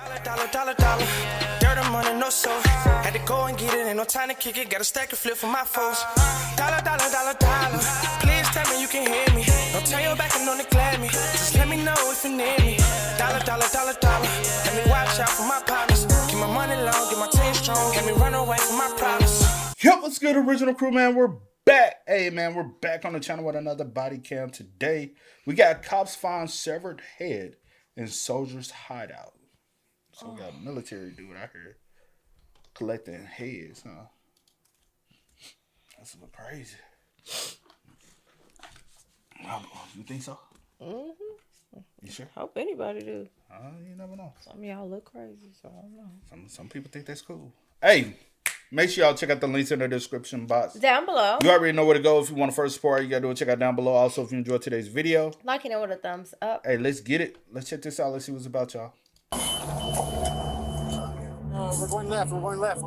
Dollar. Dirt and money, no soul. Had to go and get it, ain't no time to kick it. Got a stack and flip for my foes. Dollar. Please tell me you can hear me. Don't turn your back and don't neglect me. Just let me know if you need me. Dollar. Let me watch out for my partners. Keep my money long, get my team strong. Let me run away from my problems. Yo, what's good, original crew, man? We're back. Hey, man, we're back on the channel with another body cam today. We got cops find severed head in soldier's hideout. So we got military dude out here collecting heads, huh? That's a little crazy. You think so? Mm-hmm. You sure? Hope anybody do. You never know. Some of y'all look crazy, so I don't know. Some people think that's cool. Hey, make sure y'all check out the links in the description box. Down below. You already know where to go if you want to first support. You got to do it. Check out down below. Also, if you enjoyed today's video, liking it with a thumbs up. Hey, let's get it. Let's check this out. Let's see what's about, y'all. We're going left.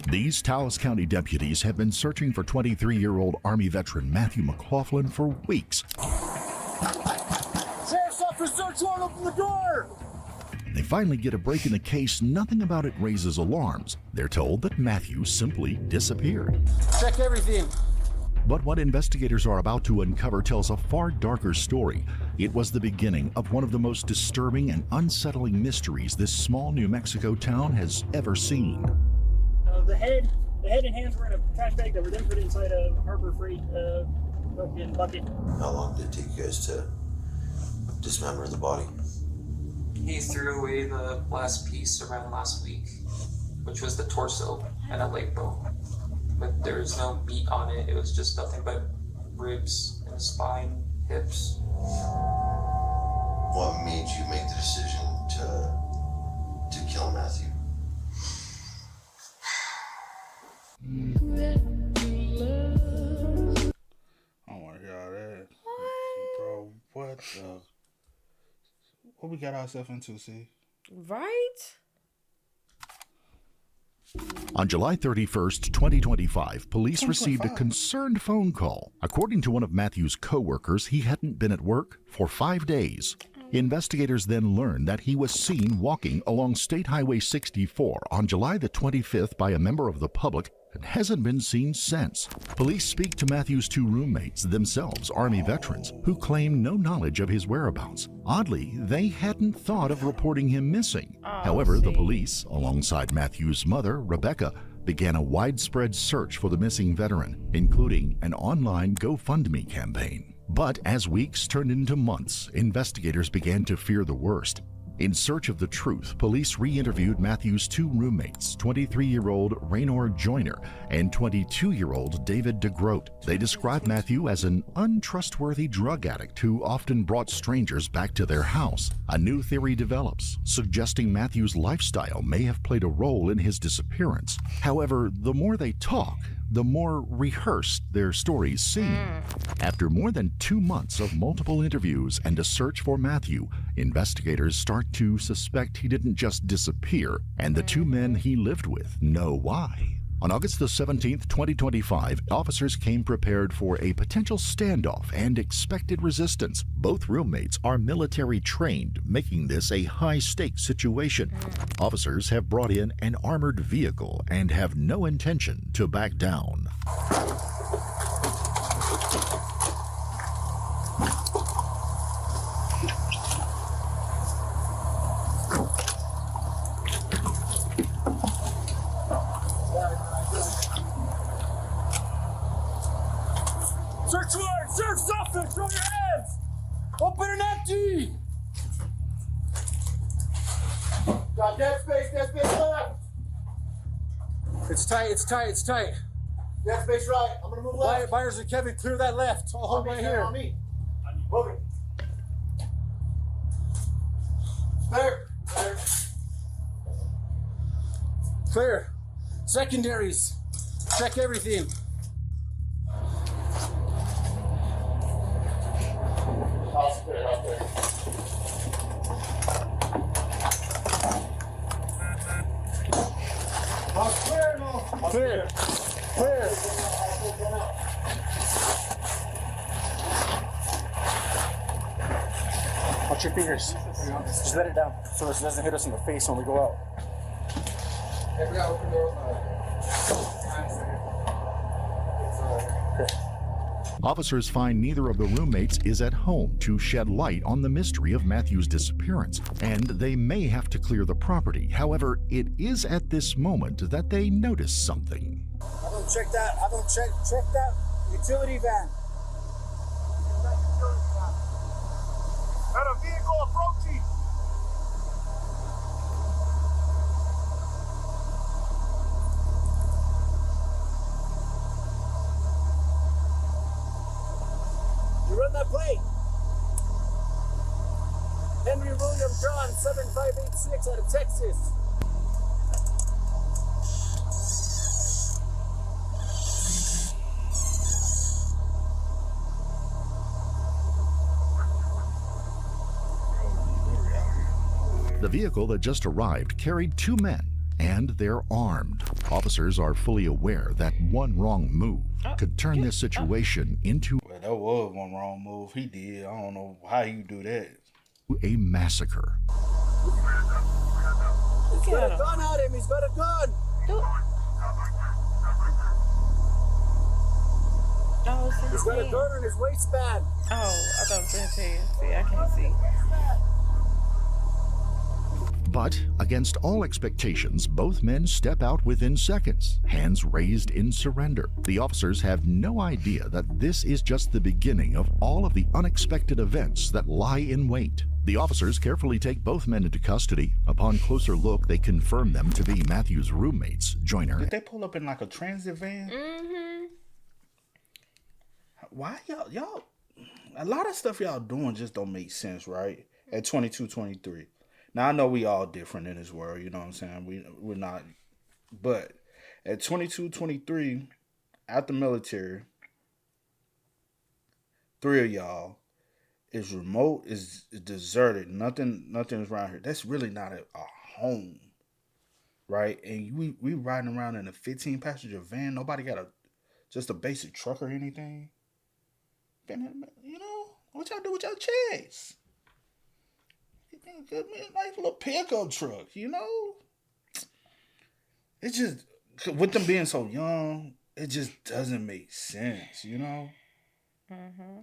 These Taos County deputies have been searching for 23-year-old Army veteran Matthew McLaughlin for weeks. Sheriff's office, search warrant, open the door! They finally get a break in the case. Nothing about it raises alarms. They're told that Matthew simply disappeared. Check everything. But what investigators are about to uncover tells a far darker story. It was the beginning of one of the most disturbing and unsettling mysteries this small New Mexico town has ever seen. The head and hands were in a trash bag that were then put inside a Harbor Freight fucking bucket. How long did it take you guys to dismember the body? He threw away the last piece around last week, which was the torso and a leg bone. But there was no meat on it. It was just nothing but ribs and spine, hips. What made you make the decision to kill Matthew? I don't want to hear all that. Bro, what the... What we got ourselves into, see? Right? On July 31st, 2025, police received a concerned phone call. According to one of Matthew's co-workers, he hadn't been at work for 5 days. Investigators then learned that he was seen walking along State Highway 64 on July the 25th by a member of the public and hasn't been seen since. Police speak to Matthew's two roommates, themselves Army veterans, who claim no knowledge of his whereabouts. Oddly, they hadn't thought of reporting him missing. However, the police, alongside Matthew's mother, Rebecca, began a widespread search for the missing veteran, including an online GoFundMe campaign. But as weeks turned into months, investigators began to fear the worst. In search of the truth, police re-interviewed Matthew's two roommates, 23-year-old Raynor Joyner and 22-year-old David DeGroat. They described Matthew as an untrustworthy drug addict who often brought strangers back to their house. A new theory develops, suggesting Matthew's lifestyle may have played a role in his disappearance. However, the more they talk, the more rehearsed their stories seem. After more than 2 months of multiple interviews and a search for Matthew, investigators start to suspect he didn't just disappear, and the two men he lived with know why. On August the 17th, 2025, officers came prepared for a potential standoff and expected resistance. Both roommates are military trained, making this a high-stakes situation. Officers have brought in an armored vehicle and have no intention to back down. Search warrant, sheriff's office, throw your hands! Open and empty! Got that space left! It's tight. That space right, I'm gonna move left. Byers and Kevin, clear that left. I'll hold right here. On me. Moving. Clear. Secondaries. Check everything. House clear, out there. House clear, no? Clear. Clear. Watch your fingers. go. Just let it down so it doesn't hit us in the face when we go out. Hey, we gotta open door. Okay. Officers find neither of the roommates is at home to shed light on the mystery of Matthew's disappearance, and they may have to clear the property. However, it is at this moment that they notice something. Have them check that. Have them check that utility van. Got a vehicle approaching. You run that plate. Henry William John 7586 out of Texas. The vehicle that just arrived carried 2 men, and they're armed. Officers are fully aware that one wrong move could turn this situation into Well, that was one wrong move he did. I don't know how you do that. a massacre. He's got a gun at him. He's got a gun. Oh, He's got a gun in his waistband. Oh, I thought it was 10. See, I can't see. But against all expectations, both men step out within seconds, hands raised in surrender. The officers have no idea that this is just the beginning of all of the unexpected events that lie in wait. The officers carefully take both men into custody. Upon closer look, they confirm them to be Matthew's roommates, Joyner. Did they pull up in like a transit van? Mm-hmm. Why y'all? A lot of stuff y'all doing just don't make sense, right? At 22, 23. Now, I know we all different in this world, you know what I'm saying? We're not. But at 22, 23, out the military, 3 of y'all is remote, is deserted. Nothing's around here. That's really not a home, right? And we riding around in a 15-passenger van. Nobody got just a basic truck or anything. You know, what y'all do with y'all checks? Give me a nice little pickup truck, you know? It just, with them being so young, it just doesn't make sense, you know? Mm-hmm.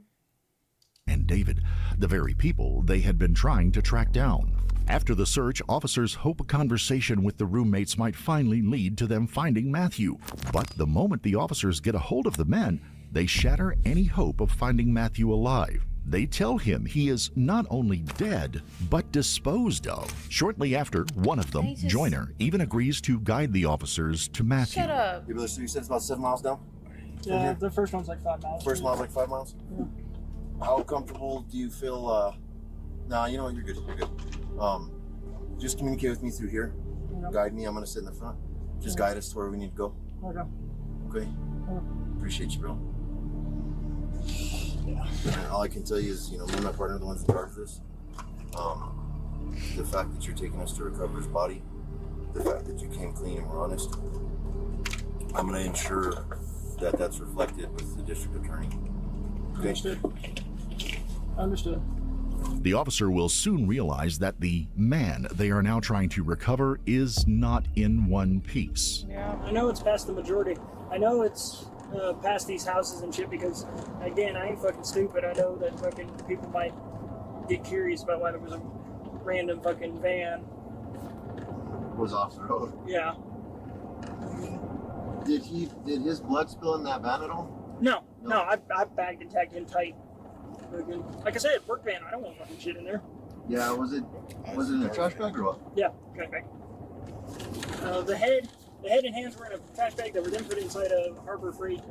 And David, the very people they had been trying to track down. After the search, officers hope a conversation with the roommates might finally lead to them finding Matthew. But the moment the officers get a hold of the men, they shatter any hope of finding Matthew alive. They tell him he is not only dead, but disposed of. Shortly after, one of them, Joyner, even agrees to guide the officers to Matthew. Shut up. You said it's about 7 miles down? Yeah, the first one's like 5 miles. First mile's like 5 miles? Yeah. How comfortable do you feel? Nah, you know what? You're good. You're good. Just communicate with me through here. Okay. Guide me. I'm going to sit in the front. Just guide us to where we need to go. Okay. Okay? Appreciate you, bro. And all I can tell you is, you know, me and my partner are the ones in charge of this. The fact that you're taking us to recover his body, the fact that you came clean and were honest, I'm going to ensure that that's reflected with the district attorney. Okay? Understood. The officer will soon realize that the man they are now trying to recover is not in one piece. Yeah. I know it's past the majority. I know it's past these houses and shit because, again, I ain't fucking stupid. I know that fucking people might get curious about why there was a random fucking van. Was off the road. Yeah. Did his blood spill in that van at all? No. I bagged and tagged him tight. Fucking, like I said, work van. I don't want fucking shit in there. Yeah, was it in a trash bag or what? Yeah, trash bag. The head and hands were in a trash bag that were then put inside a Harbor Freight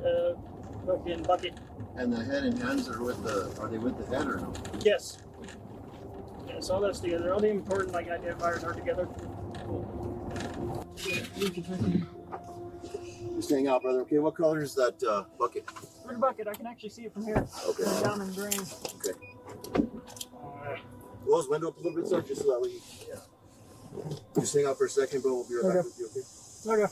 fucking bucket. And the head and hands are they with the head or no? Yes. Yes, all that's together. All the important like identifiers are together. Just hang out, brother. Okay, what color is that bucket? Red bucket. I can actually see it from here. Okay. It's down in green. Okay. Close the window up a little bit, sir, just so that way. Yeah. Just hang out for a second, but we'll be right back with you. Okay. Okay.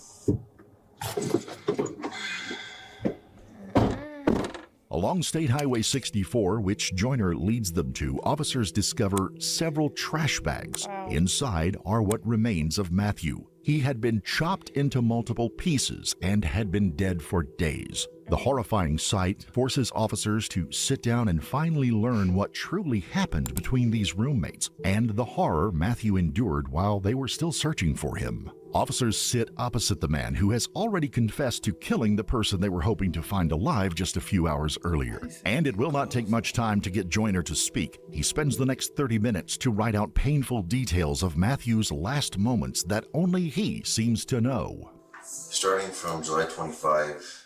Along State Highway 64, which Joyner leads them to, officers discover several trash bags. Inside are what remains of Matthew. He had been chopped into multiple pieces and had been dead for days. The horrifying sight forces officers to sit down and finally learn what truly happened between these roommates and the horror Matthew endured while they were still searching for him. Officers sit opposite the man who has already confessed to killing the person they were hoping to find alive just a few hours earlier. And it will not take much time to get Joyner to speak. He spends the next 30 minutes to write out painful details of Matthew's last moments that only he seems to know. Starting from July 25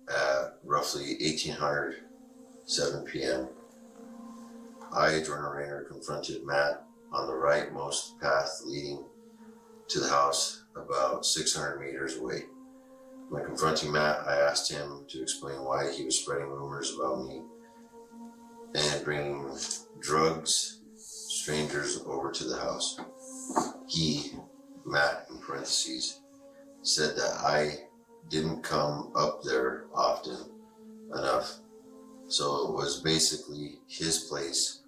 at roughly 1800, 7 p.m., I, Joyner Rayner, confronted Matt on the rightmost path leading to the house about 600 meters away. When confronting Matt, I asked him to explain why he was spreading rumors about me and bringing drugs, strangers over to the house. He, Matt in parentheses, said that I didn't come up there often enough, so it was basically his place.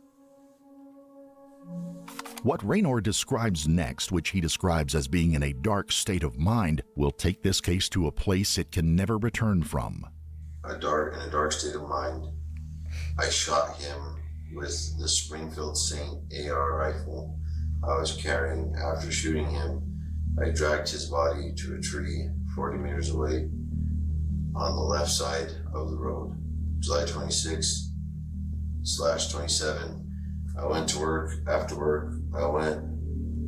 What Raynor describes next, which he describes as being in a dark state of mind, will take this case to a place it can never return from. In a dark state of mind, I shot him with the Springfield Saint AR rifle I was carrying. After shooting him, I dragged his body to a tree 40 meters away on the left side of the road. July 26/27. I went to work. After work, I went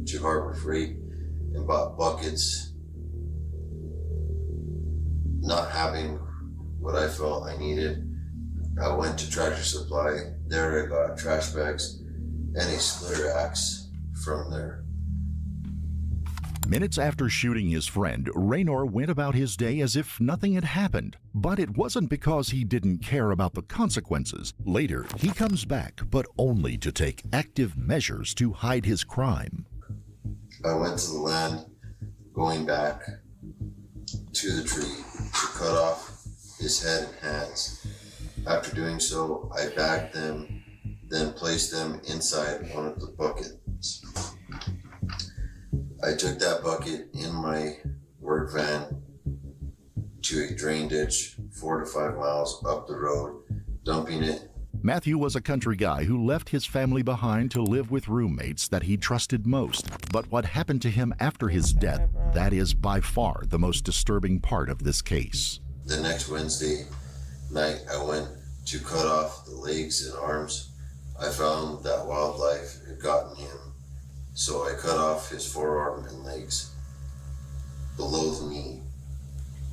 to Harbor Freight and bought buckets. Not having what I felt I needed, I went to Tractor Supply. There I got trash bags and a splitter axe from there. Minutes after shooting his friend, Raynor went about his day as if nothing had happened. But it wasn't because he didn't care about the consequences. Later, he comes back, but only to take active measures to hide his crime. I went to the land, going back to the tree to cut off his head and hands. After doing so, I bagged them, then placed them inside one of the buckets. I took that bucket in my work van to a drain ditch 4 to 5 miles up the road, dumping it. Matthew was a country guy who left his family behind to live with roommates that he trusted most. But what happened to him after his death, that is by far the most disturbing part of this case. The next Wednesday night, I went to cut off the legs and arms. I found that wildlife had gotten him, so I cut off his forearm and legs below the knee,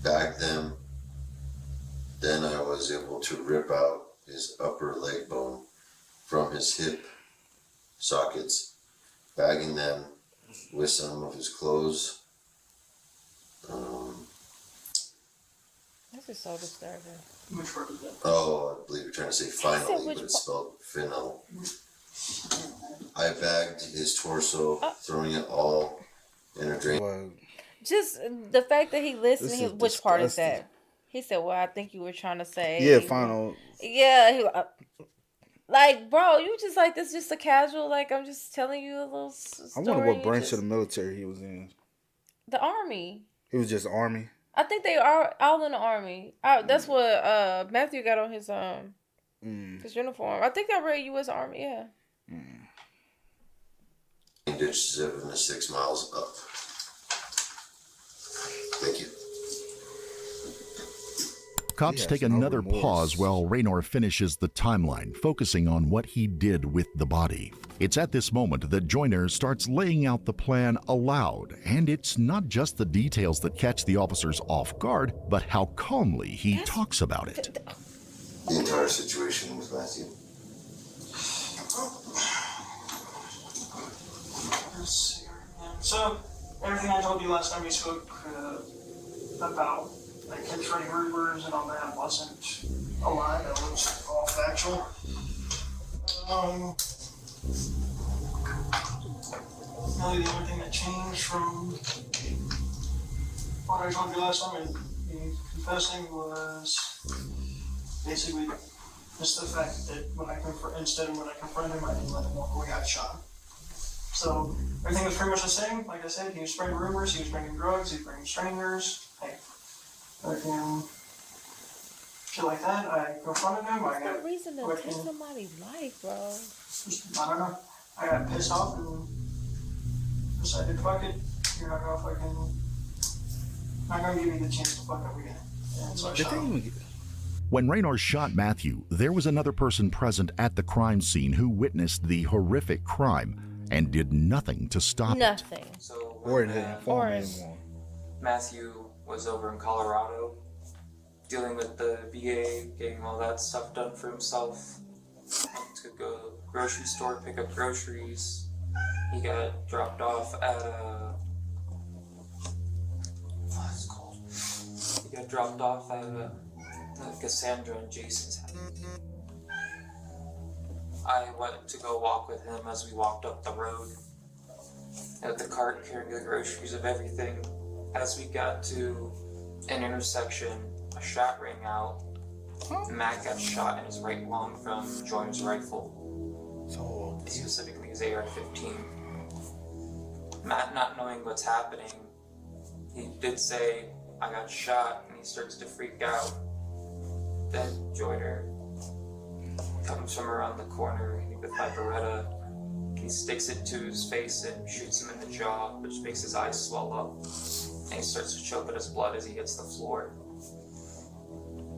bagged them. Then I was able to rip out his upper leg bone from his hip sockets, bagging them with some of his clothes. This is so disturbing. Which word is that? Oh, I believe you're trying to say finally, but it's spelled fennel. I bagged his torso, throwing it all in a drain. Well, Just the fact that he listened. This is Which part is disgusting. that? He said, "Well, I think you were trying to say." yeah, final. Yeah, like, bro, you just like this, just a casual. Like, I'm just telling you a little story. I wonder what branch just, of the military he was in. the army. He was just Army. I think they are all in the army. That's what Matthew got on his uniform. I think I read U.S. Army. Yeah. Ditch 7 to 6 miles up. Thank you. Cops He take has no another remorse. pause while Raynor finishes the timeline, focusing on what he did with the body. It's at this moment that Joyner starts laying out the plan aloud, and it's not just the details that catch the officers off guard, but how calmly he talks about it. The entire situation with Matthew. Let's see. So, everything I told you last time we spoke about, like, concerning rumors and all that wasn't a lie. That was all factual. Really, the only thing that changed from what I told you last time and me confessing was basically Just the fact that when I confronted him, I didn't let him walk away. I shot him. So everything was pretty much the same. Like I said, he was spreading rumors, he was bringing drugs, he was bringing strangers. Hey, fucking shit like that. I confronted him. I got no reason to take somebody's life, bro. I don't know. I got pissed off and decided, fuck it. You're not gonna give me the chance to fuck up again. And so I shot him. When Raynor shot Matthew, there was another person present at the crime scene who witnessed the horrific crime and did nothing to stop Nothing. So Or when, it didn't inform anyone. Matthew was over in Colorado dealing with the VA, getting all that stuff done for himself. Went to go grocery store, pick up groceries. He got dropped off at what's it called? He got dropped off at Cassandra and Jason's house. I went to go walk with him as we walked up the road at the cart carrying the groceries of everything. As we got to an intersection, a shot rang out. Matt got shot in his right lung from Joyner's rifle, So specifically his AR-15. Matt, not knowing what's happening, he did say, "I got shot," and he starts to freak out. Then Joyner comes from around the corner with my Beretta. He sticks it to his face and shoots him in the jaw, which makes his eyes swell up. And he starts to choke at his blood as he hits the floor.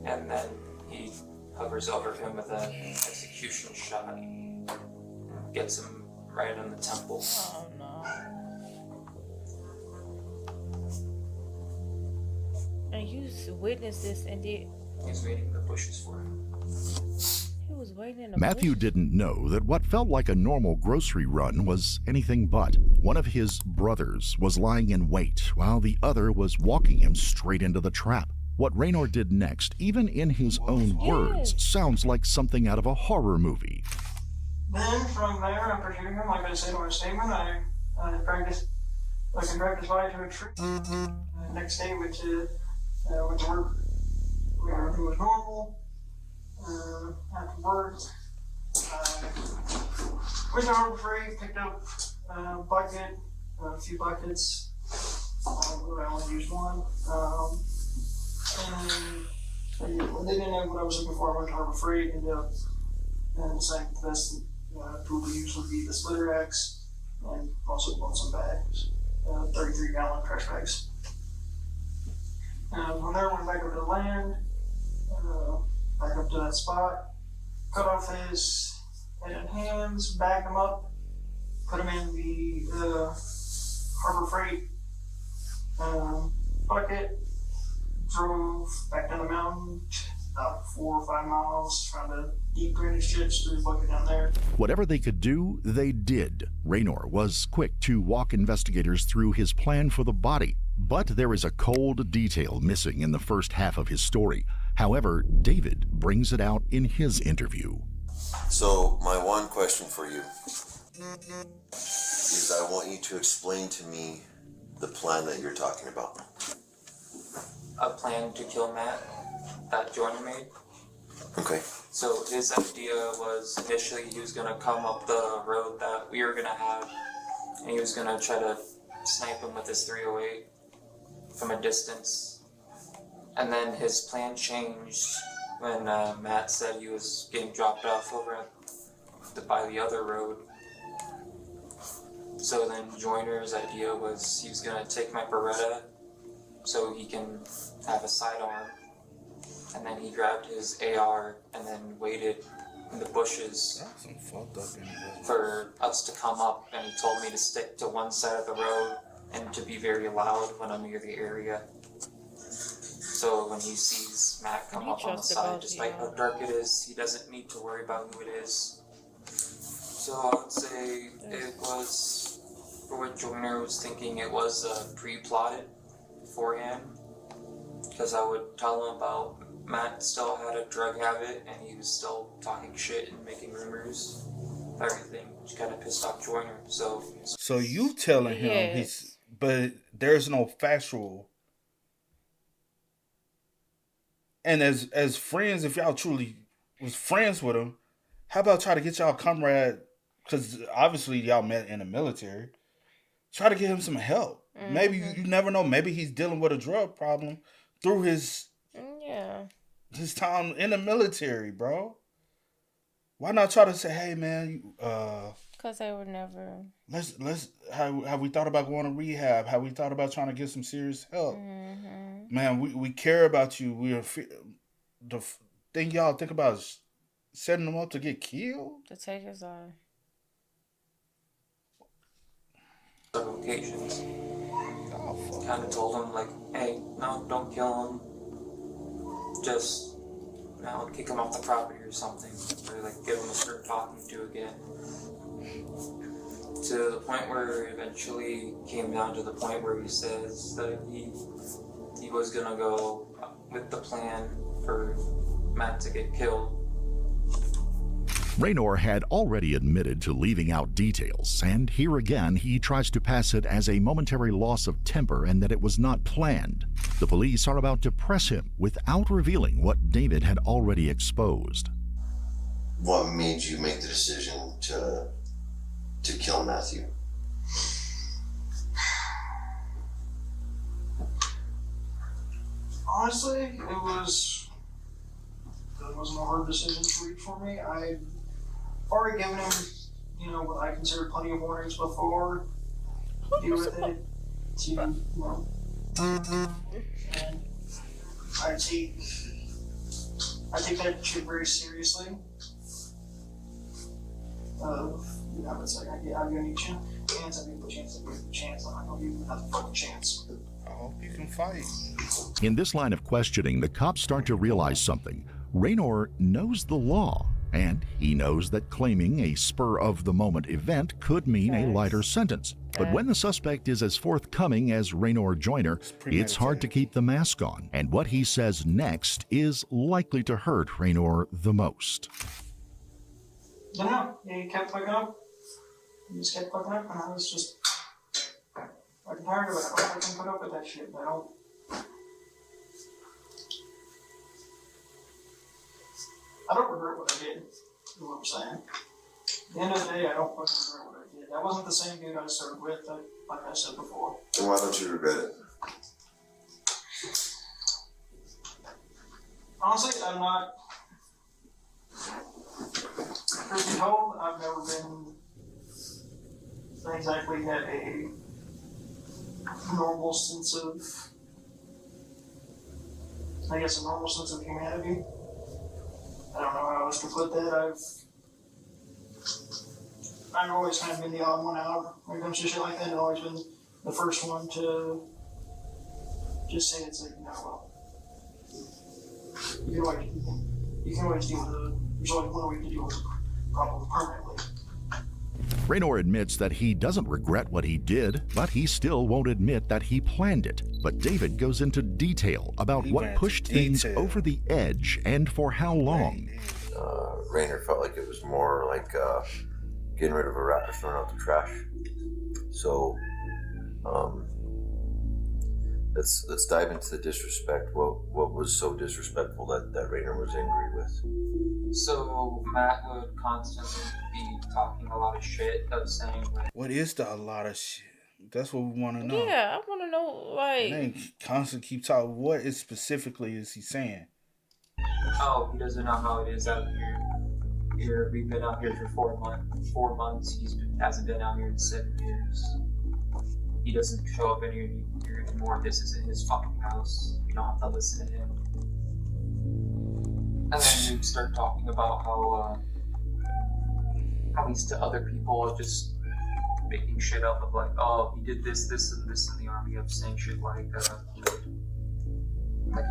And then he hovers over him with an execution shot. Gets him right in the temple. Oh no. And you witnessed this and did. He's waiting in the bushes for him. He was waiting in the Matthew bushes. didn't know that what felt like a normal grocery run was anything but. One of his brothers was lying in wait, while the other was walking him straight into the trap. What Raynor did next, even in his own words, sounds like something out of a horror movie. Then from there, after shooting him, like I said in my statement, I dragged his body to a tree. Next day, went to work. Everything was normal. After work, went to Harbor Freight, picked up a bucket, a few buckets. I only used one. And they didn't have what I was looking for. I went to Harbor Freight, ended up deciding the best tool to use would be the splitter axe, and also bought some bags, 33-gallon trash bags. From there, went back up to the land, back up to that spot, cut off his head and hands, bag them up, put them in the Harbor Freight bucket, drove back down the mountain, about 4 or 5 miles, found a deep drainage ditch, threw the bucket down there. Whatever they could do, they did. Raynor was quick to walk investigators through his plan for the body. But there is a cold detail missing in the first half of his story. However, David brings it out in his interview. So, my one question for you is I want you to explain to me the plan that you're talking about. A plan to kill Matt that Joyner made. Okay. So his idea was initially he was gonna come up the road that we were gonna have, and he was gonna try to snipe him with his 308 from a distance. And then his plan changed when Matt said he was getting dropped off over by the other road. So then Joyner's idea was he was gonna take my Beretta so he can have a sidearm. And then he grabbed his AR and then waited in the bushes for us to come up, and he told me to stick to one side of the road and to be very loud when I'm near the area. So when he sees Matt come up on the side, despite how dark it is, he doesn't need to worry about who it is. So I would say it was, for what Joyner was thinking, it was pre-plotted beforehand. Because I would tell him about Matt still had a drug habit and he was still talking shit and making rumors, everything, which kind of pissed off Joyner. So you telling him but there's no factual. And as friends, if y'all truly was friends with him, how about try to get y'all comrade? Because obviously y'all met in the military. Try to get him some help. Maybe you never know. Maybe he's dealing with a drug problem through his time in the military, bro. Why not try to say, hey man, because they were never. Let's have we thought about going to rehab? Have we thought about trying to get some serious help? Man, we care about you. The thing y'all think about is setting them up to get killed. To take his life. Several occasions. Oh, Kind of told him like, hey, no, don't kill him. Just, you know, kick him off the property or something, or like give him a start talking to again. To the point where eventually came down to the point where he says that he was gonna go with the plan for Matt to get killed. Raynor had already admitted to leaving out details, and here again he tries to pass it as a momentary loss of temper and that it was not planned. The police are about to press him without revealing what David had already exposed. What made you make the decision to kill Matthew? Honestly, it wasn't a hard decision to reach for me. I've already given him, what I consider plenty of warnings before. Deal with it. And I take that shit very seriously. It's like I'm gonna need you. Chance, I'm gonna put chance, I'm gonna put chance. I'm not gonna give you another fucking chance. I hope you can fight. In this line of questioning, the cops start to realize something. Raynor knows the law, and he knows that claiming a spur-of-the-moment event could mean a lighter sentence. But when the suspect is as forthcoming as Raynor Joyner, it's hard to keep the mask on, and what he says next is likely to hurt Raynor the most. No, he kept fucking up. He just kept fucking up, and I was just fucking tired of it. I don't fucking put up with that shit. I don't regret what I did, is what I'm saying. At the end of the day, I don't fucking regret what I did. That wasn't the same dude I started with, like I said before. Then why don't you regret it? Honestly, I'm not. Truth be told, I've never been exactly had a normal sense of, a normal sense of humanity. I don't know how else to put that. I've always kind of been the odd one out when it comes to shit like that. I've always been the first one to just say it's like, well, you can always deal with it. There's only one way to deal with the problem permanently. Raynor admits that he doesn't regret what he did, but he still won't admit that he planned it. But David goes into detail about what pushed things over the edge and for how long. Raynor felt like it was more like getting rid of a rat or throwing out the trash. So, let's dive into the disrespect. What was so disrespectful that Raynor was angry with? So Matt would constantly be talking a lot of shit, of saying like, What is a lot of shit? That's what we want to know. Yeah, I want to know, like... And then constantly keep talking. What is specifically is he saying? oh, he doesn't know how it is out here. We've been out here for 4 months. He hasn't been out here in 7 years. He doesn't show up in here anymore. This isn't his fucking house. You don't have to listen to him. And then you'd start talking about how he's to other people, just making shit up of like, oh, he did this, and this in the army, of saying shit like he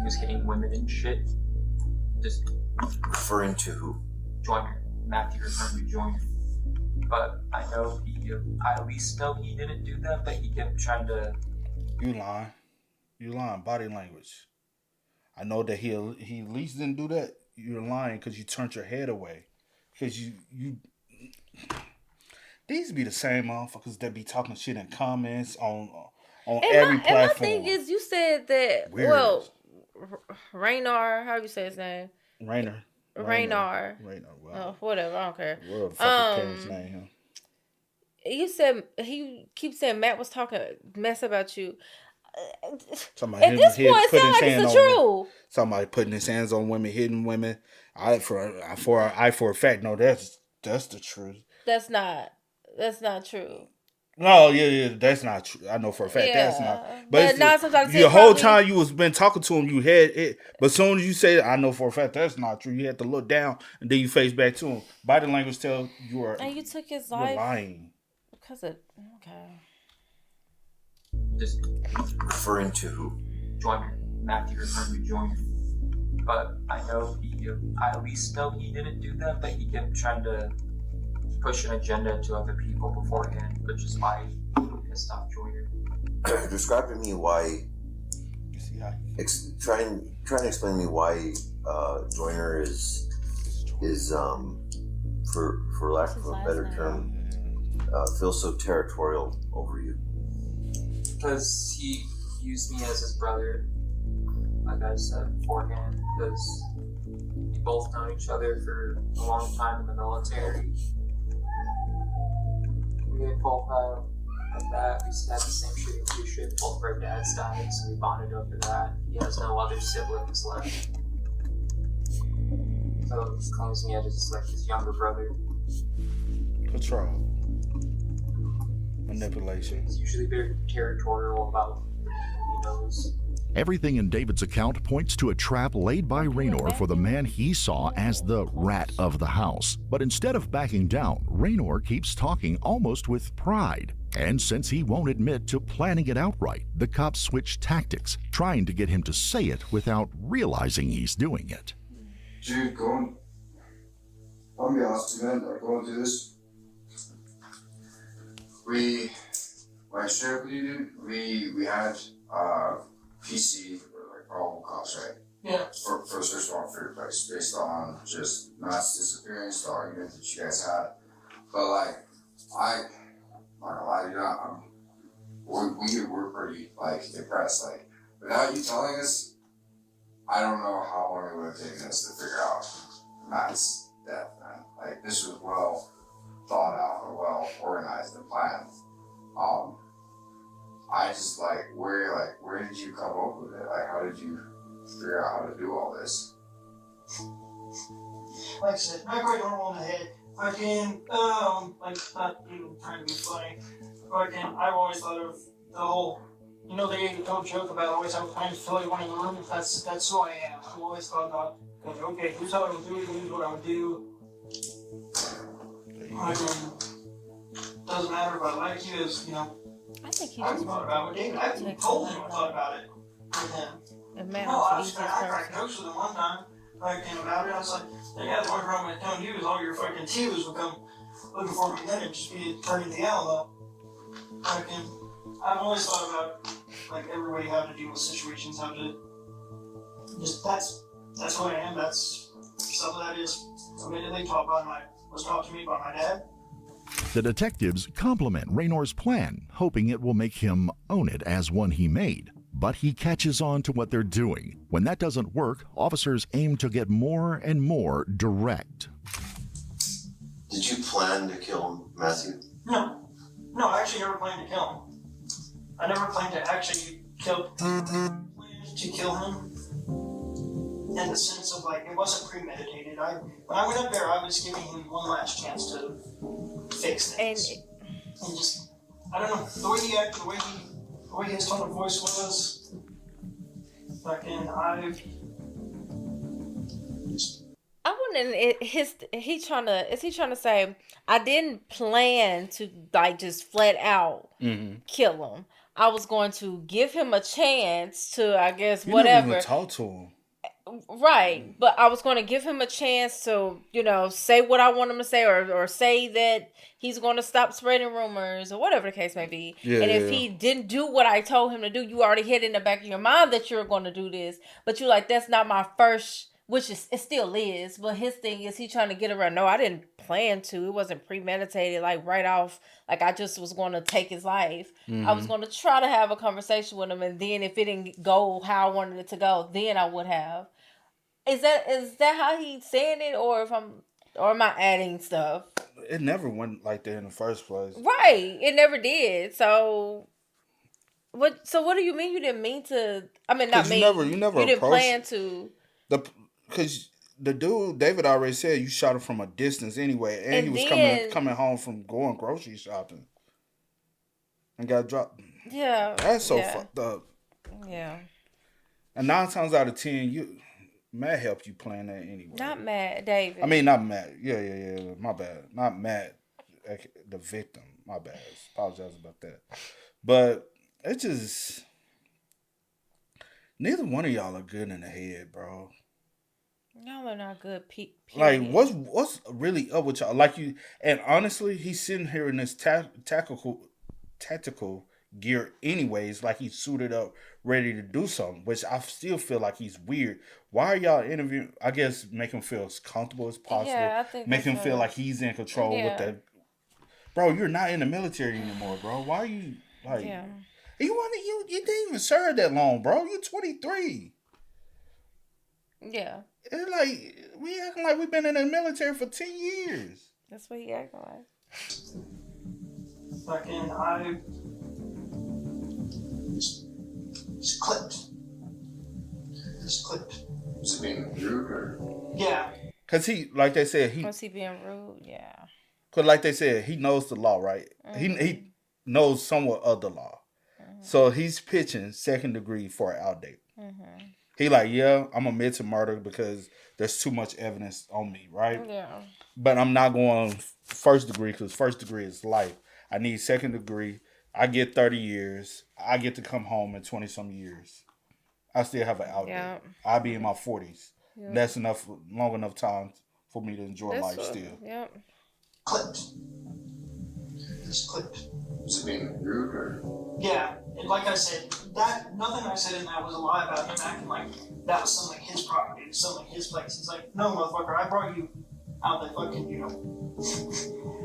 was hitting women and shit. Just referring to who? Joyner. Matthew referring to Joyner. But I at least know he didn't do that, but he kept trying to... You lying. Body language. I know that he at least didn't do that. You're lying because you turned your head away. Because you these be the same motherfuckers that be talking shit in comments on every platform. And my thing is, you said that, Weird. well, Raynor, how do you say his name? Raynor. Raynor. Wow. Whatever. I don't care. What the fuck his parents' name? You said he keeps saying Matt was talking mess about you. Somebody At this point, it sounds like it's the truth. Somebody putting his hands on women, hitting women. For a fact, no, that's the truth. That's not true. No, yeah, that's not true. I know for a fact that's not. But not sometimes the whole time you was been talking to him, you had it. But as soon as you say, "I know for a fact that's not true," you had to look down and then you face back to him. Body language tell you are. And you took his life. Lying. Because of okay. Just Referring to who? Joyner. Matthew referring to Joyner. But I at least know he didn't do that, but he kept trying to push an agenda to other people beforehand, which is why he pissed off Joyner. Describe to me why. You see how? Try and explain to me why Joyner is for lack of a better term, feels so territorial over you. Because he used me as his brother, like I said beforehand, because we both known each other for a long time in the military. We had both like that. We had the same shitty leadership. Both of our dads died, so we bonded over that. He has no other siblings left. So he claims me as his younger brother. Control. Manipulation. He's usually very territorial about who he knows. Everything in David's account points to a trap laid by Raynor for the man he saw as the rat of the house. But instead of backing down, Raynor keeps talking almost with pride. And since he won't admit to planning it outright, the cops switch tactics, trying to get him to say it without realizing he's doing it. Dude, I'll be honest, man, going through this, when I shared with you, dude, we had PC, or like probable cause, right? Yeah. For the search warrant for your place, based on just Matt's disappearance, the argument that you guys had. But like, I'm not gonna lie to you, we're pretty like impressed. Like, without you telling us, I don't know how long it would have taken us to figure out Matt's death, man. Like, this was well thought out or well organized and planned. I just where did you come up with it? Like, how did you figure out how to do all this? Like I said, not quite normal in the head. Fucking, not even trying to be funny. Fucking, I've always thought of the whole, the old joke about always have a plan to fill everyone in the room. That's who I am. I've always thought about, okay, here's how I would do it, here's what I would do. Doesn't matter if I like you, I think he I've just thought about it. David, I even told him I thought about it with him. And Matt No, was the I easiest cracked person. jokes with him one time. Fucking about it. I was like, yeah, the only problem with telling you is all your fucking T's will come looking for me then and just be turning the L though. I've always thought about like everybody how to deal with situations, how to just that's who I am. That's some of that is immediately was taught to me by my dad. The detectives compliment Raynor's plan, hoping it will make him own it as one he made. But he catches on to what they're doing. When that doesn't work, officers aim to get more and more direct. Did you plan to kill Matthew? No, I actually never planned to kill him. I never planned to actually kill him in the sense of like it wasn't premeditated. When I went up there, I was giving him one last chance to fix things, and just I don't know the way he acted, the way his tone of voice was. Fucking I wouldn't. Is he trying to say I didn't plan to like just flat out kill him? I was going to give him a chance to, I guess, whatever. You never even talk to him. Right, but I was going to give him a chance to, say what I want him to say, or say that he's going to stop spreading rumors, or whatever the case may be. Yeah, and if he didn't do what I told him to do, you already had in the back of your mind that you're going to do this. But you're like, that's not my first, which it still is. But his thing is he trying to get around. No, I didn't plan to. It wasn't premeditated, like right off. Like I just was going to take his life. I was going to try to have a conversation with him. And then if it didn't go how I wanted it to go, then I would have. Is that how he's saying it, or am I adding stuff? It never went like that in the first place. Right. It never did. So what do you mean you didn't mean to? I mean, not mean. You never You didn't approached plan to. Because the dude, David already said you shot him from a distance anyway. And he was coming home from going grocery shopping. And got dropped. Yeah. That's so fucked up. Yeah. And 9 times out of 10, Matt helped you plan that anyway. Not Matt, David. I mean, not Matt. Yeah. My bad. Not Matt, the victim. My bad. Apologize about that. But it just... Neither one of y'all are good in the head, bro. Y'all are not good people. Like, what's really up with y'all? Like, you... And honestly, he's sitting here in this tactical gear anyways, like he's suited up, ready to do something, which I still feel like he's weird. Why are y'all interviewing? I guess make him feel as comfortable as possible. Yeah, I think make him feel like he's in control with that. Bro, you're not in the military anymore, bro. Why are you like? Yeah. You didn't even serve that long, bro. You're 23. Yeah. It's like we acting like we've been in the military for 10 years. That's what he acting like. Fucking, it's clipped. It's clipped. Is it being rude or? Yeah. Cause like they said, was he being rude? Yeah. Cause like they said, he knows the law, right? Mm-hmm. He knows somewhat of the law. Mm-hmm. So he's pitching second degree for an outdate. Mm-hmm. He like, yeah, I'm admit to murder because there's too much evidence on me, right? Yeah. But I'm not going first degree because first degree is life. I need second degree. I get 30 years. I get to come home in 20-some years. I still have an outdate. Yeah. I'll be in my 40s. Yeah. That's long enough time for me to enjoy life still. Yep. Clipped. It's clipped. Is it being rude or? Yeah. And like I said, nothing I said in that was a lie about him acting like that was something like his property, something like his place. It's like, no, motherfucker, I brought you out the fucking,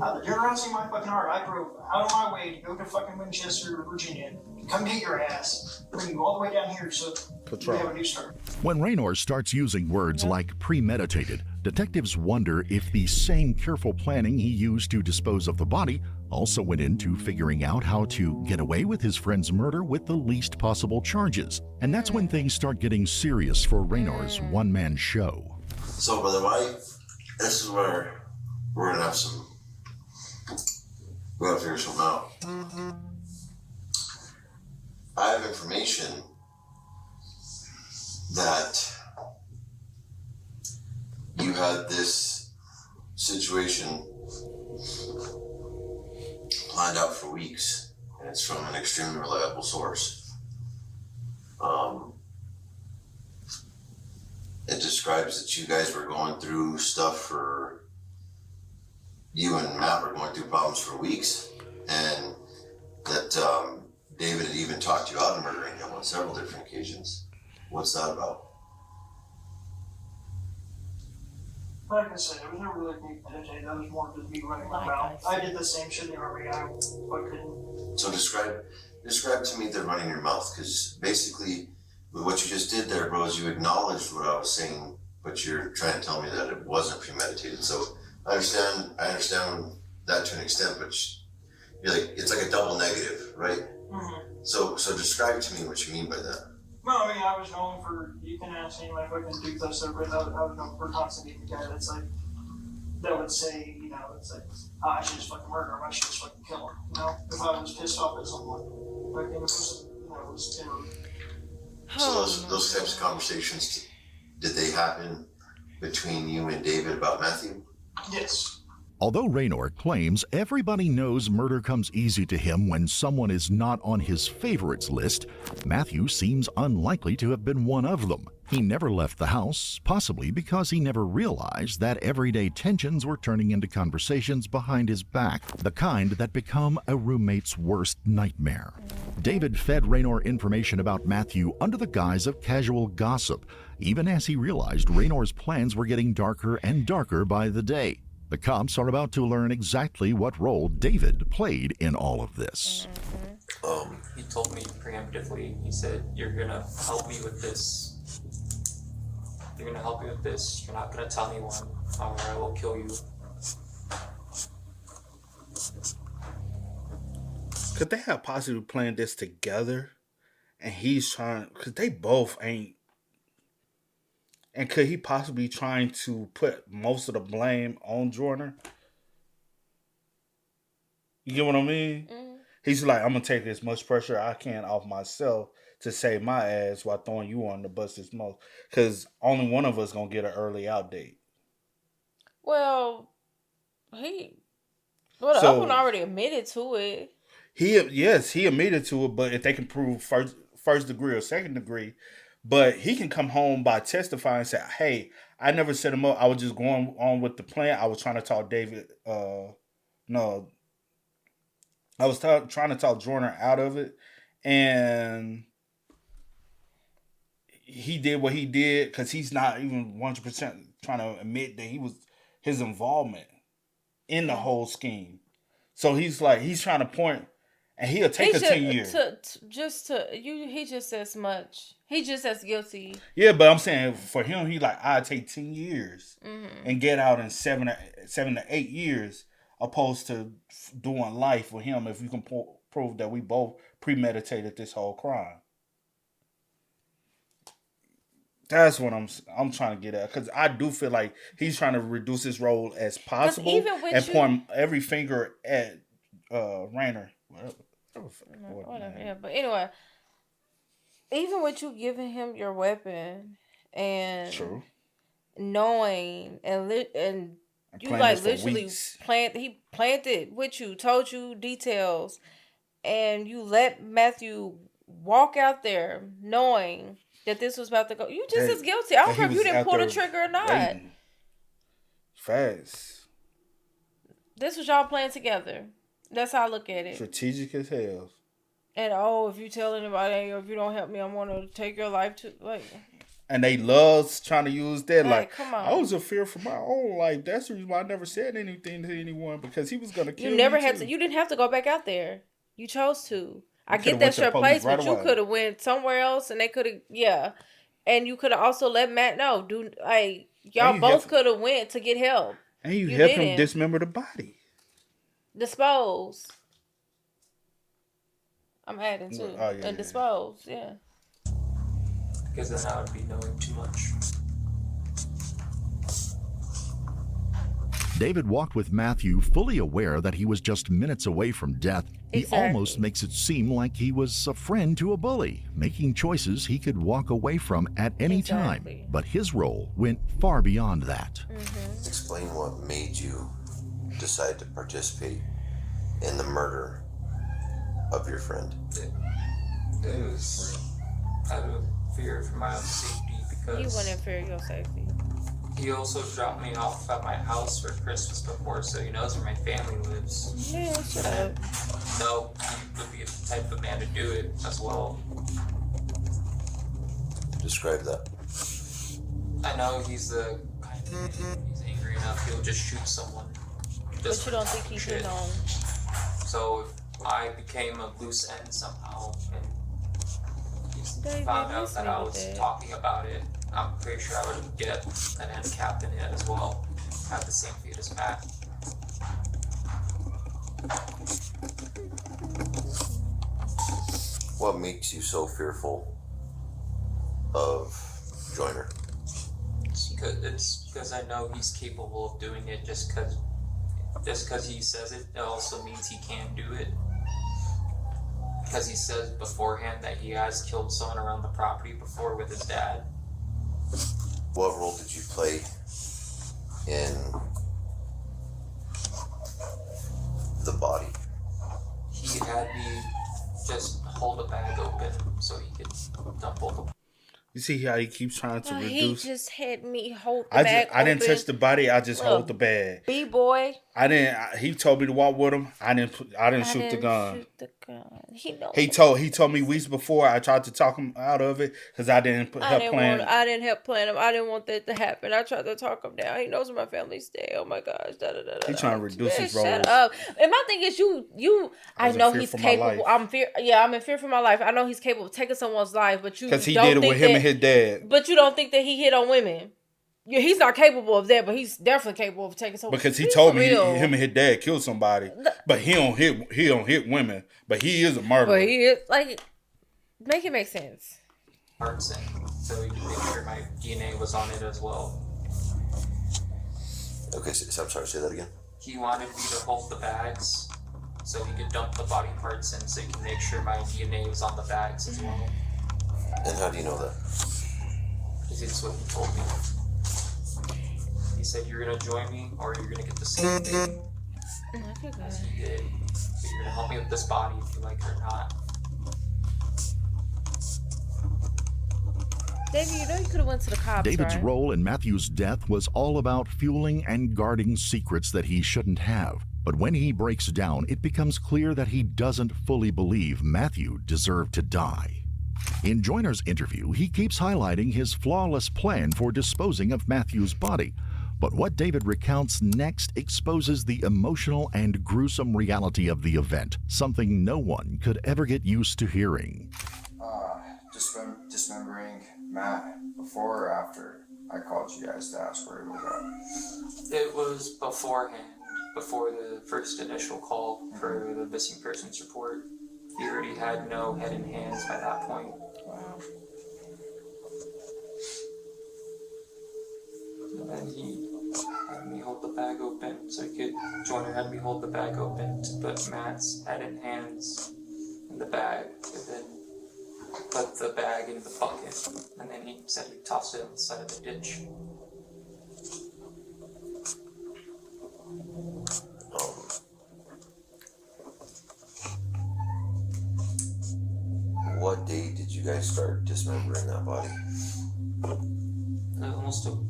out the generosity of my fucking heart. I drove out of my way to go to fucking Winchester, Virginia, come get your ass, bring you all the way down here so we have a new start. When Raynor starts using words like premeditated, detectives wonder if the same careful planning he used to dispose of the body also went into figuring out how to get away with his friend's murder with the least possible charges. And that's when things start getting serious for Raynor's one-man show. So, Brother White, this is where we're gonna have we gotta figure something out. I have information that you had this situation planned out for weeks, and it's from an extremely reliable source. It describes that you guys were going through stuff for, you and Matt were going through problems for weeks, and that David had even talked you out of murdering him on several different occasions. What's that about? Like I said, it was never really big meditate. That was more just me running my mouth. I did the same shit in the army. I couldn't. So describe to me the running your mouth, because basically with what you just did there, bros, you acknowledged what I was saying, but you're trying to tell me that it wasn't premeditated. So I understand that to an extent, but you're like, it's like a double negative, right? Mm-hmm. So describe to me what you mean by that. No, I mean, I was known for, you can ask any of my fucking dudes I served with, I was known for constantly being the guy that's like, that would say, it's like, I should just fucking murder him, I should just fucking kill him, if I was pissed off at someone. Like, it was, So those types of conversations, did they happen between you and David about Matthew? Yes. Although Raynor claims everybody knows murder comes easy to him when someone is not on his favorites list, Matthew seems unlikely to have been one of them. He never left the house, possibly because he never realized that everyday tensions were turning into conversations behind his back, the kind that become a roommate's worst nightmare. David fed Raynor information about Matthew under the guise of casual gossip, even as he realized Raynor's plans were getting darker and darker by the day. The cops are about to learn exactly what role David played in all of this. He told me preemptively, he said, you're gonna help me with this you're gonna help me with this. You're not gonna tell anyone, or I will kill you. Could they have possibly planned this together? And he's trying, because they both ain't. And could he possibly trying to put most of the blame on Jordan? You get what I mean? Mm-hmm. He's like, I'm gonna take as much pressure I can off myself to save my ass while throwing you on the bus this most, because only one of us gonna get an early out date. Well, the other one already admitted to it. He admitted to it, but if they can prove first degree or second degree, but he can come home by testifying and say, "Hey, I never set him up. I was just going on with the plan. I was trying to talk David. No, I was trying to talk Jordan out of it, and he did what he did because he's not even 100% trying to admit that he was his involvement in the whole scheme. So he's trying to point, and he'll take 10 years. He just as much. He just as guilty. Yeah, but I'm saying for him, I'd take 10 years and get out in 7 to 8 years, opposed to doing life with him if you can prove that we both premeditated this whole crime. That's what I'm trying to get at, because I do feel like he's trying to reduce his role as possible and point every finger at Rainer. Whatever. Yeah, but anyway, even with you giving him your weapon and True. knowing and you literally planted with you, told you details, and you let Matthew walk out there knowing that this was about to go. You just as guilty. I don't care if you didn't pull the trigger or not. Waiting. Fast. This was y'all playing together. That's how I look at it. Strategic as hell. And if you tell anybody or if you don't help me, I'm gonna take your life too. And they love trying to use that. Come on. I was a fear for my own life. That's the reason why I never said anything to anyone, because he was gonna kill you. You didn't have to go back out there. You chose to. I get that's your place, but you could have went somewhere else, and they could have, and you could have also let Matt know. Y'all both could have went to get help, and you helped him dismember the body, dispose. I'm adding too, and dispose, Because then I would be knowing too much. David walked with Matthew fully aware that he was just minutes away from death. He almost makes it seem like he was a friend to a bully, making choices he could walk away from at any time. But his role went far beyond that. Mm-hmm. Explain what made you decide to participate in the murder of your friend. It was out of fear for my own safety, because you wouldn't fear your safety. He also dropped me off at my house for Christmas before, so he knows where my family lives. Yeah, shut up. No, he would be the type of man to do it as well. Describe that. I know he's the kind of man, he's angry enough, he'll just shoot someone. But you don't think he should know? So if I became a loose end somehow, and he found out that I was talking about it, I'm pretty sure I would get an end cap in it as well. Have the same fate as Matt. What makes you so fearful of Joyner? It's because I know he's capable of doing it. Just because he says it, it also means he can do it. Because he says beforehand that he has killed someone around the property before with his dad. What role did you play in the body? He had me just hold a bag open so he could dump all the... You see how he keeps trying to reduce? He just had me hold the bag open. I didn't touch the body. I just hold the bag. B-boy, He told me to walk with him. I didn't shoot the gun. Shoot the gun. He knows. He told me weeks before. I tried to talk him out of it because I didn't help plan. I didn't help plan him. I didn't want that to happen. I tried to talk him down. He knows where my family stay. Oh my gosh. He's trying to reduce his roles. Shut up. And my thing is, I know he's capable. I'm in fear for my life. I know he's capable of taking someone's life, but because he did it with him and his dad. But you don't think that he hit on women. Yeah, he's not capable of that, but he's definitely capable of taking someone. Because he told me him and his dad killed somebody, but he don't hit women. But he is a murderer. But he is make it make sense. Parts in, so he could make sure my DNA was on it as well. Okay, so I'm sorry. Say that again. He wanted me to hold the bags, so he could dump the body parts in, so he could make sure my DNA was on the bags as well. And how do you know that? Because it's what he told me. He said, you're going to join me, or you're going to get the same thing as he did. But you're going to help me with this body if you like it or not. David, you know you could have went to the cops, David's right? role in Matthew's death was all about fueling and guarding secrets that he shouldn't have. But when he breaks down, it becomes clear that he doesn't fully believe Matthew deserved to die. In Joyner's interview, he keeps highlighting his flawless plan for disposing of Matthew's body. But what David recounts next exposes the emotional and gruesome reality of the event, something no one could ever get used to hearing. Dismembering Matt before or after I called you guys to ask where he was at? It was beforehand, before the first initial call for the missing persons report. He already had no head and hands by that point. Wow. And then he had me hold the bag open, so Joyner had me hold the bag open to put Matt's head and hands in the bag, and then put the bag in the bucket, and then he said he tossed it on the side of the ditch. What date did you guys start dismembering that body?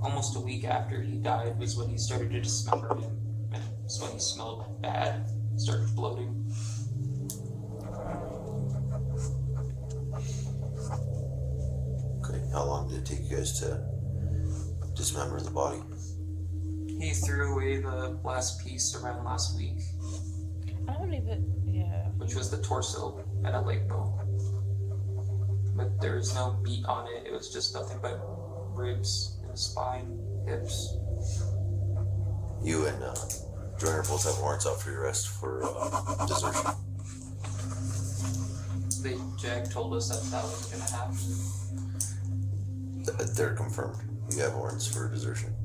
Almost a week after he died was when he started to dismember him, and it's when he smelled bad, started bloating. Okay, how long did it take you guys to dismember the body? He threw away the last piece around last week. Which was the torso and a leg bone. But there was no meat on it, it was just nothing but ribs and spine, hips. You and Joyner both have warrants out for your arrest for desertion. The JAG told us that wasn't going to happen. They're confirmed. You have warrants for desertion.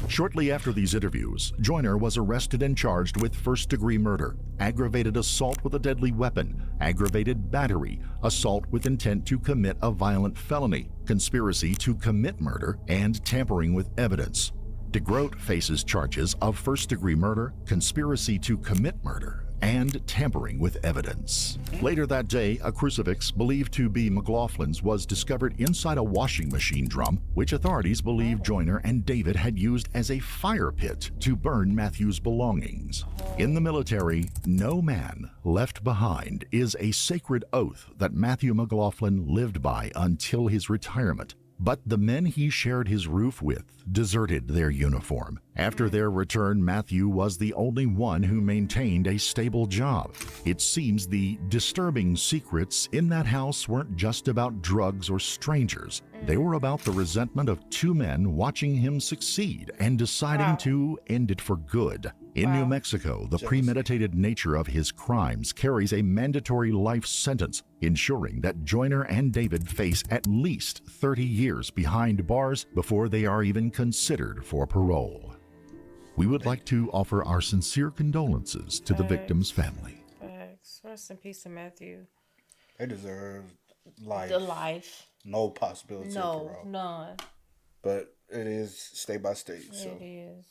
Shortly after these interviews, Joyner was arrested and charged with first-degree murder, aggravated assault with a deadly weapon, aggravated battery, assault with intent to commit a violent felony, conspiracy to commit murder, and tampering with evidence. DeGroat faces charges of first-degree murder, conspiracy to commit murder, and tampering with evidence. Later that day, a crucifix believed to be McLaughlin's was discovered inside a washing machine drum, which authorities believe Joyner and David had used as a fire pit to burn Matthew's belongings. In the military, no man left behind is a sacred oath that Matthew McLaughlin lived by until his retirement. But the men he shared his roof with deserted their uniform. After their return, Matthew was the only one who maintained a stable job. It seems the disturbing secrets in that house weren't just about drugs or strangers. They were about the resentment of two men watching him succeed and deciding to end it for good. In New Mexico, the premeditated nature of his crimes carries a mandatory life sentence, ensuring that Joyner and David face at least 30 years behind bars before they are even considered for parole. We would like to offer our sincere condolences to the victim's family. Thanks. Rest in peace to Matthew. They deserve life. The life. No possibility of No, parole. none. But it is state by state. It So is.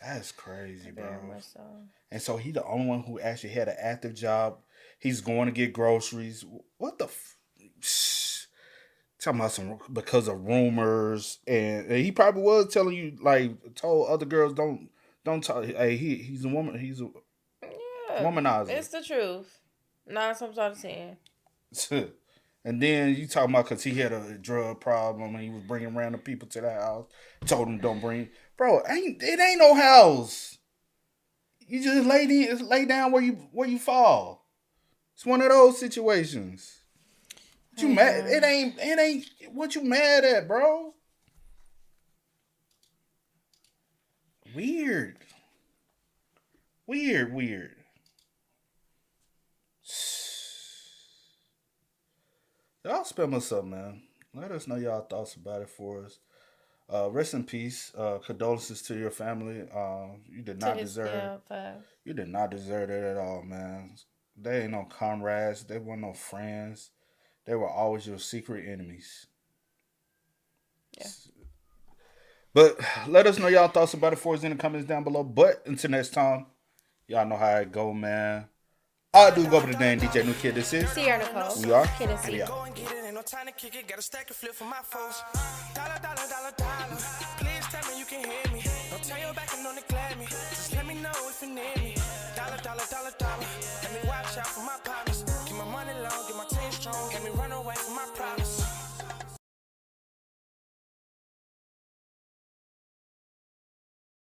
that's crazy, bro. Very much so. And so he the only one who actually had an active job. He's going to get groceries. What the Talking about some because of rumors, and he probably was telling you like told other girls don't talk. Hey, he's a woman. He's a Yeah, womanizer. it's the truth. 9 times out of 10. And then you talking about because he had a drug problem and he was bringing random people to the house. Told him don't bring, bro. It ain't no house. You just lay down where you fall. It's one of those situations. What you mad? It ain't what you mad at, bro. Weird. Y'all spell us up, man. Let us know y'all thoughts about it for us. Rest in peace. Condolences to your family. You did not deserve. You did not deserve it at all, man. They ain't no comrades. They weren't no friends. They were always your secret enemies. Yeah. But let us know y'all thoughts about it for us in the comments down below. But until next time, y'all know how it go, man. I do go over the name DJ New Kid. This is Sierra Nicole. We are Kid and C. Hideout. Go and get it, ain't no time to kick it. Got a stack of flip for my folks. Dollar, dollar, dollar, dollar.